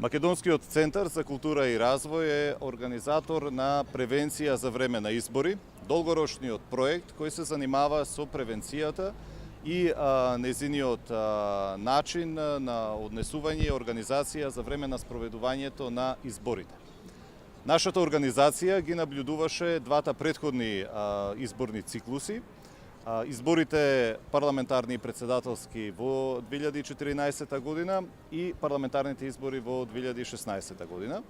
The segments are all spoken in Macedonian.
Македонскиот центар за култура и развој е организатор на превенција за време на избори, долгорочниот проект кој се занимава со превенцијата и незиниот начин на однесување и организација за време на спроведувањето на изборите. Нашата организација ги наблюдуваше двата претходни изборни циклуси, изборите парламентарни и председателски во 2014 година и парламентарните избори во 2016 година.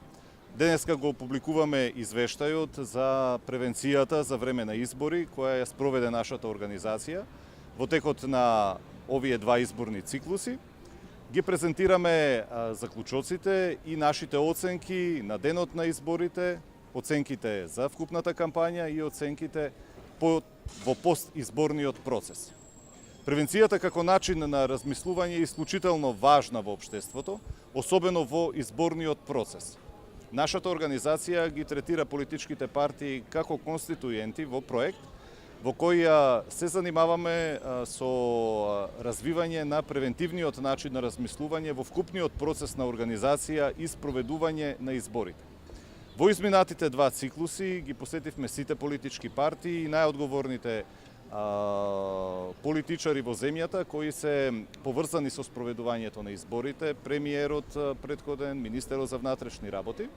Денеска го публикуваме извештајот за превенцијата за време на избори која ја спроведе нашата организација во текот на овие два изборни циклуси. Ги презентираме заклучоците и нашите оценки на денот на изборите, оценките за вкупната кампања и оценките во постизборниот процес. Превенцијата како начин на размислување е исклучително важна во општеството, особено во изборниот процес. Нашата организација ги третира политичките партии како конституенти во проект во кој се занимаваме со развивање на превентивниот начин на размислување во вкупниот процес на организација и спроведување на изборите. Во изминатите два циклуси ги посетивме сите политички партии и најодговорните политичари во земјата кои се поврзани со спроведувањето на изборите, премиерот претходен, министерот за внатрешни работи.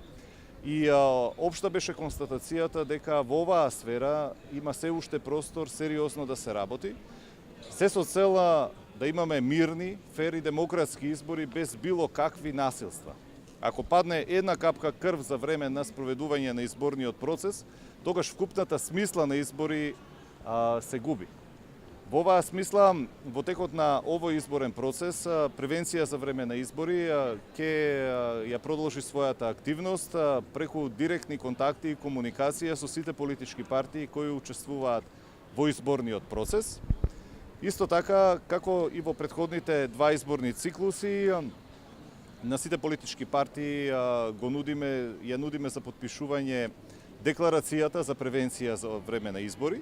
И општа беше констатацијата дека во оваа сфера има се уште простор сериозно да се работи, се со цел да имаме мирни, фер и демократски избори без било какви насилства. Ако падне една капка крв за време на спроведување на изборниот процес, тогаш вкупната смисла на избори се губи. Во оваа смисла, во текот на овој изборен процес, превенција за време на избори ќе ја продолжи својата активност преку директни контакти и комуникација со сите политички партии кои учествуваат во изборниот процес. Исто така, како и во претходните два изборни циклуси, на сите политички партии ја нудиме за подпишување декларацијата за превенција за време на избори.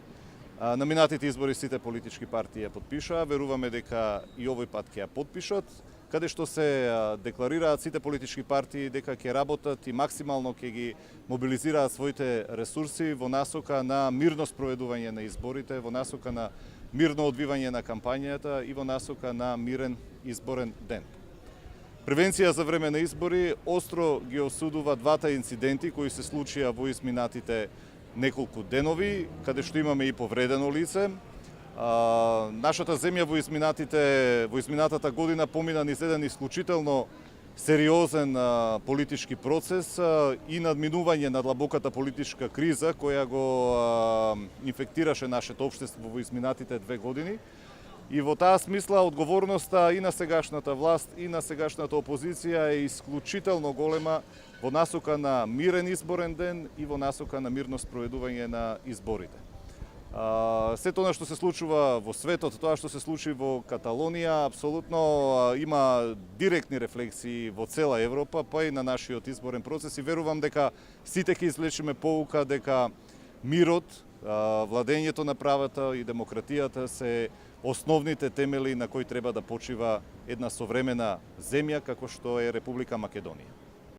На минатите избори сите политички партии ја подпишаа, веруваме дека и овој пат ќе ја подпишат, каде што се декларираат сите политички партии дека ќе работат и максимално ќе ги мобилизираат своите ресурси во насока на мирно спроведување на изборите, во насока на мирно одвивање на кампањата и во насока на мирен изборен ден. Превенција за време на избори остро ги осудува двата инциденти кои се случија во изминатите неколку денови, каде што имаме и повредено лице. Нашата земја во изминатата година помина низ еден исклучително сериозен политички процес и надминување на длабоката политичка криза која го инфектираше нашето општество во изминатите 2 години. И во таа смисла одговорноста и на сегашната власт и на сегашната опозиција е исклучително голема во насока на мирен изборен ден и во насока на мирно спроведување на изборите. Сето она што се случува во светот, тоа што се случи во Каталонија, апсолутно има директни рефлексии во цела Европа, па и на нашиот изборен процес и верувам дека сите ќе извлечеме поука дека мирот, владењето на правата и демократијата се основните темели на кои треба да почива една современа земја како што е Република Македонија.